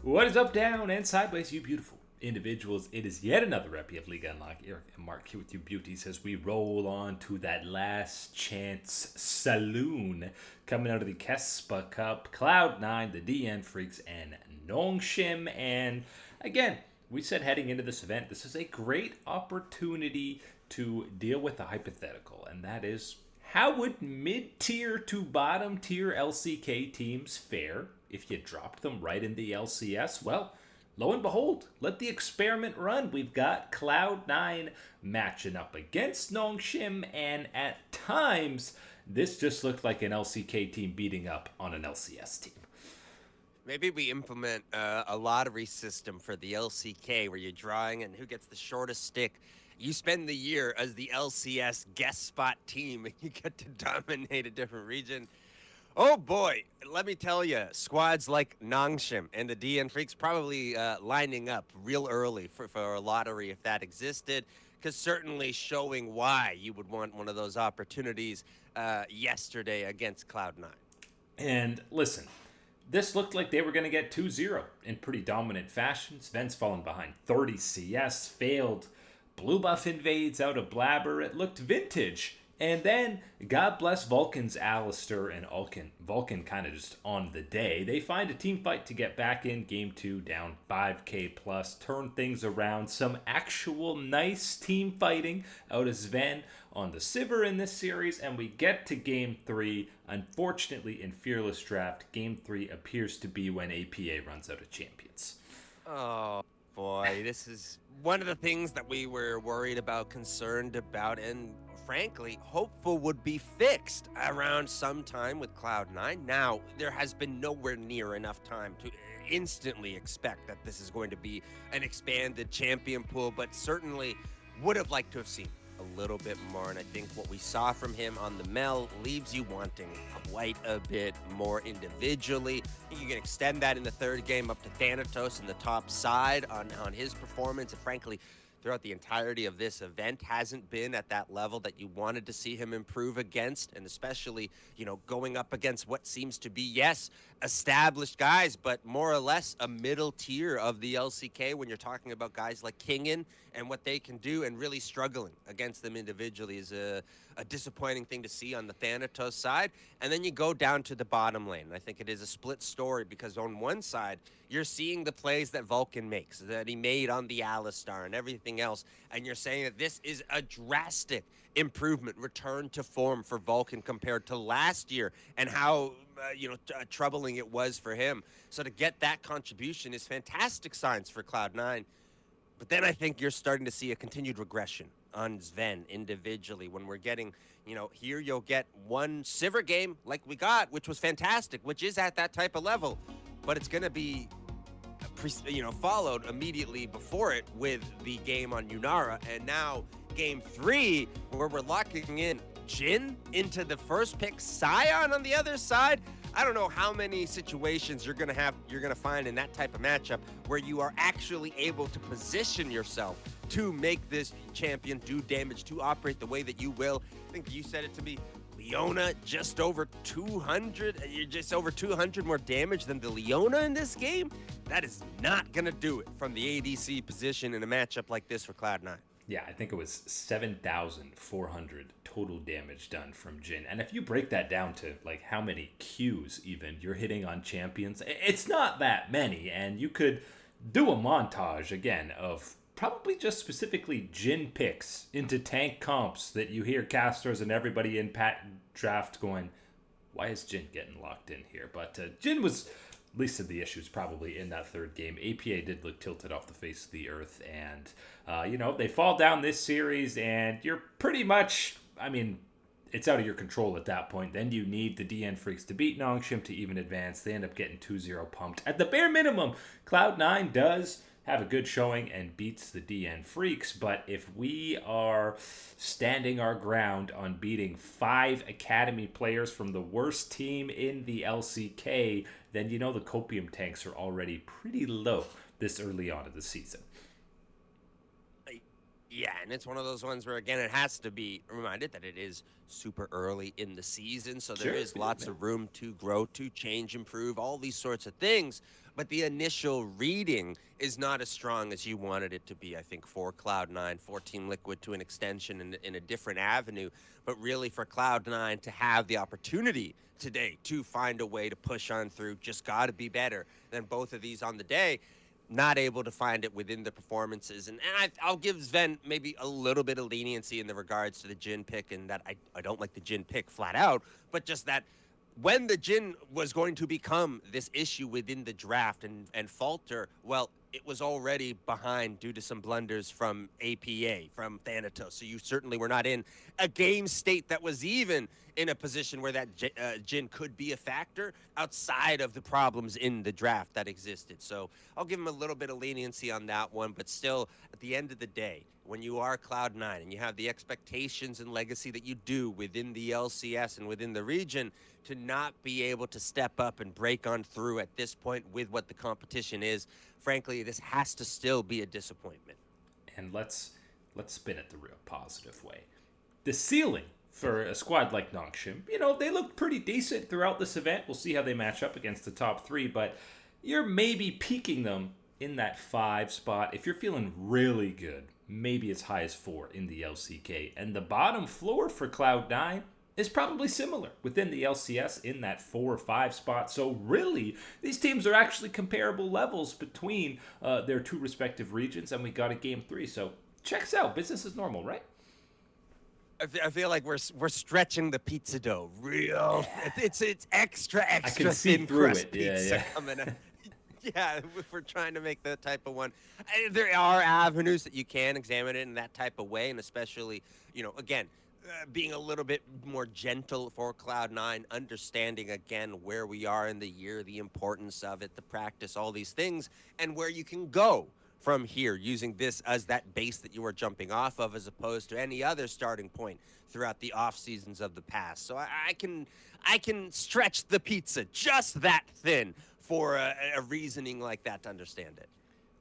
What is up, down, and sideways, you beautiful individuals? It is yet another epi of League Unlock. Eric and Mark here with you beauties as we roll on to that last chance saloon coming out of the Kespa Cup. Cloud9, the DN Freaks, and Nongshim. And again, we said heading into this event, this is a great opportunity to deal with a hypothetical, and that is, how would mid-tier to bottom-tier LCK teams fare if you dropped them right in the LCS? Well, lo and behold, let the experiment run. We've got Cloud9 matching up against Nongshim, and at times, this just looked like an LCK team beating up on an LCS team. Maybe we implement a lottery system for the LCK where you're drawing and who gets the shortest stick. You spend the year as the LCS guest spot team and you get to dominate a different region. Oh boy, let me tell you, squads like Nongshim and the DN Freaks probably lining up real early for a lottery if that existed, because certainly showing why you would want one of those opportunities yesterday against Cloud9. And listen, this looked like they were going to get 2-0 in pretty dominant fashion. Sven's fallen behind 30 CS, failed blue buff invades out of Blabber. It looked vintage. And then, God bless Vulcan's Alistair and Vulcan kind of just on the day. They find a team fight to get back in game 2, down 5k plus, turn things around. Some actual nice team fighting out of Sven on the Sivir in this series. And we get to game 3. Unfortunately, in Fearless Draft, game 3 appears to be when APA runs out of champions. Oh boy, this is one of the things that we were worried about, concerned about, and frankly, hopeful would be fixed around some time with Cloud9. Now, there has been nowhere near enough time to instantly expect that this is going to be an expanded champion pool, but certainly would have liked to have seen a little bit more. And I think what we saw from him on the Mel leaves you wanting quite a bit more individually. You can extend that in the third game up to Thanatos in the top side on his performance, and frankly, throughout the entirety of this event, hasn't been at that level that you wanted to see him improve against, and especially, going up against what seems to be, yes, established guys, but more or less a middle tier of the LCK when you're talking about guys like Kingen and what they can do, and really struggling against them individually is a disappointing thing to see on the Thanatos side. And then you go down to the bottom lane. And I think it is a split story, because on one side, you're seeing the plays that Vulcan makes, that he made on the Alistar and everything else, and you're saying that this is a drastic improvement, return to form for Vulcan compared to last year, and how troubling it was for him. So to get that contribution is fantastic signs for Cloud9. But then I think you're starting to see a continued regression on Sven individually when we're getting, here you'll get one Sivir game like we got, which was fantastic, which is at that type of level, but it's going to be followed immediately before it with the game on Yunara, and now game 3 where we're locking in Jhin into the first pick, Sion on the other side. I don't know how many situations you're gonna find in that type of matchup where you are actually able to position yourself to make this champion do damage, to operate the way that you will. I think you said it to me, Leona just over 200. You're just over 200 more damage than the Leona in this game. That is not gonna do it from the ADC position in a matchup like this for Cloud9. Yeah, I think it was 7,400 total damage done from Jhin. And if you break that down to like how many Qs even you're hitting on champions, it's not that many. And you could do a montage again of probably just specifically Jhin picks into tank comps that you hear casters and everybody in Pat draft going, why is Jhin getting locked in here? But Jhin was least of the issues probably in that third game. APA did look tilted off the face of the earth, and they fall down this series, and you're pretty much, it's out of your control at that point. Then you need the DN Freaks to beat Nongshim to even advance. They end up getting 2-0 pumped. At the bare minimum, Cloud9 does have a good showing and beats the DN Freaks, but if we are standing our ground on beating 5 Academy players from the worst team in the LCK, then the copium tanks are already pretty low this early on in the season. Yeah, and it's one of those ones where, again, it has to be reminded that it is super early in the season, so there Sure. is Yeah, lots man. of room to grow, to change, improve, all these sorts of things. But the initial reading is not as strong as you wanted it to be, I think, for Cloud9, for Team Liquid to an extension in a different avenue. But really, for Cloud9 to have the opportunity today to find a way to push on through, just got to be better than both of these on the day. Not able to find it within the performances. And I'll give Sven maybe a little bit of leniency in the regards to the Jin pick, and that I don't like the Jin pick flat out, but just that when the Jin was going to become this issue within the draft and falter, well, it was already behind due to some blunders from APA, from Thanatos. So you certainly were not in a game state that was even in a position where that Jin could be a factor outside of the problems in the draft that existed. So I'll give him a little bit of leniency on that one, but still, at the end of the day, when you are Cloud9 and you have the expectations and legacy that you do within the LCS and within the region, to not be able to step up and break on through at this point with what the competition is, frankly, this has to still be a disappointment. And let's spin it the real positive way. The ceiling for a squad like Nongshim, they look pretty decent throughout this event. We'll see how they match up against the top three, but you're maybe peaking them in that 5 spot. If you're feeling really good, maybe as high as 4 in the LCK. And the bottom floor for Cloud9 is probably similar within the LCS in that 4 or 5 spot. So really, these teams are actually comparable levels between their two respective regions, and we got a game 3. So checks out. Business is normal, right? I feel like we're stretching the pizza dough real. It's extra I can see thin through crust it. pizza Yeah. coming out. Yeah, if we're trying to make that type of one. There are avenues that you can examine it in that type of way, and especially, again, being a little bit more gentle for Cloud9, understanding again where we are in the year, the importance of it, the practice, all these things, and where you can go from here, using this as that base that you are jumping off of, as opposed to any other starting point throughout the off seasons of the past. So I can stretch the pizza just that thin for a reasoning like that to understand it.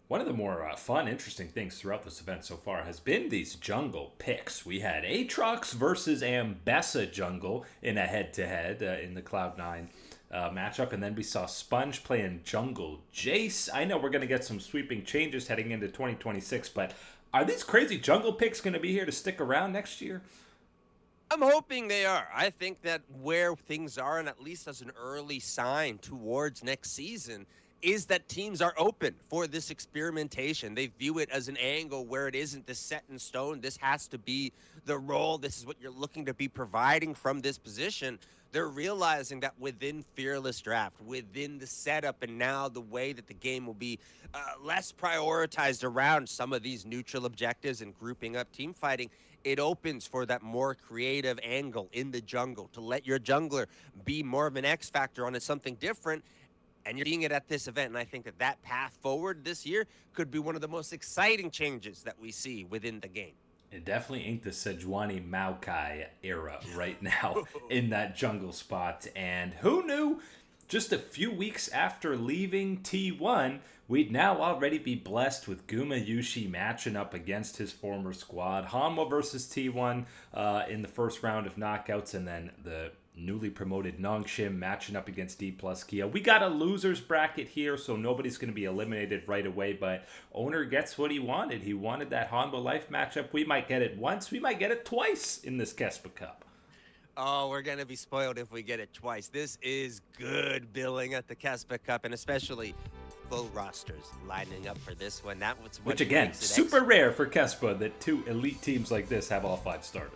One of the more fun, interesting things throughout this event so far has been these jungle picks. We had Aatrox versus Ambessa jungle in a head-to-head in the Cloud9 matchup, and then we saw Sponge playing jungle Jace. I know we're going to get some sweeping changes heading into 2026, but are these crazy jungle picks going to be here to stick around next year? I'm hoping they are. I think that where things are, and at least as an early sign towards next season, is that teams are open for this experimentation. They view it as an angle where it isn't this set in stone. This has to be the role. This is what you're looking to be providing from this position. They're realizing that within Fearless Draft, within the setup, and now the way that the game will be less prioritized around some of these neutral objectives and grouping up team fighting, it opens for that more creative angle in the jungle to let your jungler be more of an X factor on something different. And you're seeing it at this event, and I think that path forward this year could be one of the most exciting changes that we see within the game. It definitely ain't the Sejuani Maokai era right now in that jungle spot. And who knew, just a few weeks after leaving T1, we'd now already be blessed with Gumayusi matching up against his former squad. Hanwha versus T1 in the first round of knockouts, and then the newly promoted Nongshim matching up against D plus Kia. We got a losers bracket here, so nobody's going to be eliminated right away, but Owner gets what he wanted. He wanted that Hanwha Life matchup. We might get it once. We might get it twice in this Kespa Cup. Oh, we're going to be spoiled if we get it twice. This is good billing at the Kespa Cup, and especially full rosters lining up for this one. That was what Which, again, super rare for Kespa that 2 elite teams like this have all 5 starters.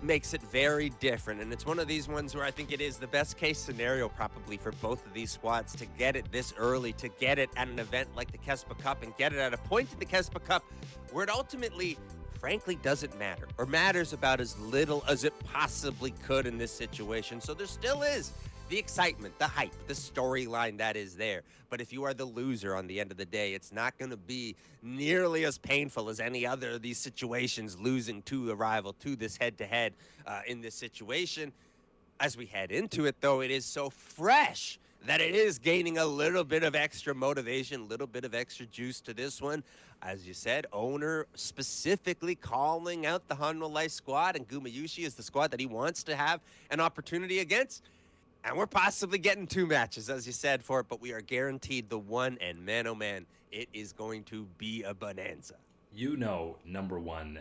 Makes it very different, and it's one of these ones where I think it is the best case scenario probably for both of these squads to get it this early, to get it at an event like the Kespa Cup, and get it at a point in the Kespa Cup where it ultimately frankly doesn't matter, or matters about as little as it possibly could in this situation. So there still is the excitement, the hype, the storyline that is there. But if you are the loser on the end of the day, it's not going to be nearly as painful as any other of these situations, losing to a rival, to this head-to-head in this situation. As we head into it, though, it is so fresh that it is gaining a little bit of extra motivation, a little bit of extra juice to this one. As you said, owner specifically calling out the Hanwha Life squad, and Gumayusi is the squad that he wants to have an opportunity against. And we're possibly getting 2 matches, as you said, for it, but we are guaranteed the one, and man, oh man, it is going to be a bonanza. You know, number one,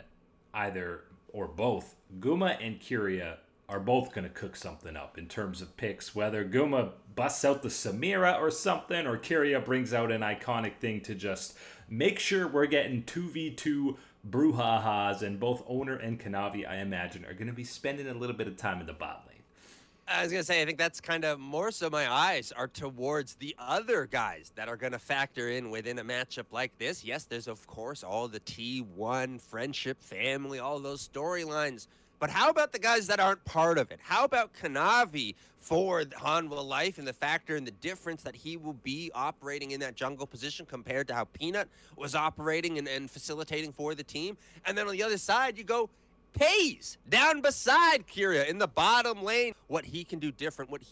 either or both, Guma and Kyria are both going to cook something up in terms of picks, whether Guma busts out the Samira or something, or Kyria brings out an iconic thing to just make sure we're getting 2v2 brouhahas, and both Owner and Kanavi, I imagine, are going to be spending a little bit of time in the bot lane. I was going to say, I think that's kind of more so my eyes are towards the other guys that are going to factor in within a matchup like this. Yes, there's, of course, all the T1, friendship, family, all those storylines. But how about the guys that aren't part of it? How about Kanavi for Hanwha Life and the factor and the difference that he will be operating in that jungle position compared to how Peanut was operating and facilitating for the team? And then on the other side, you go Pays down beside Kyria in the bottom lane. What he can do different, what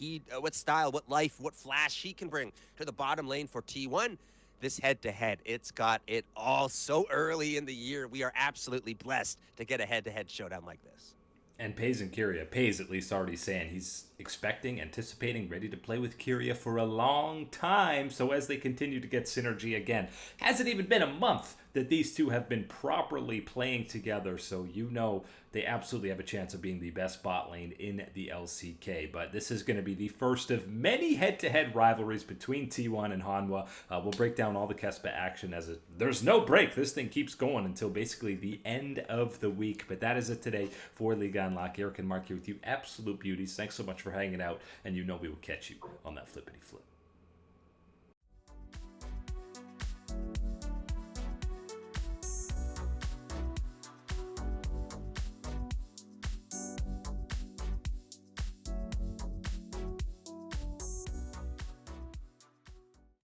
style, what life, what flash he can bring to the bottom lane for T1. This head-to-head, it's got it all so early in the year. We are absolutely blessed to get a head-to-head showdown like this. And Pays and Kyria. Pays at least already saying he's expecting, anticipating, ready to play with Kyria for a long time. So as they continue to get synergy again, hasn't even been a month that these two have been properly playing together. So you know they absolutely have a chance of being the best bot lane in the LCK. But this is going to be the first of many head-to-head rivalries between T1 and Hanwha. We'll break down all the Kespa action as there's no break. This thing keeps going until basically the end of the week. But that is it today for Liga Unlock. Eric and Mark here with you. Absolute beauties. Thanks so much for hanging out. And you know we will catch you on that flippity flip.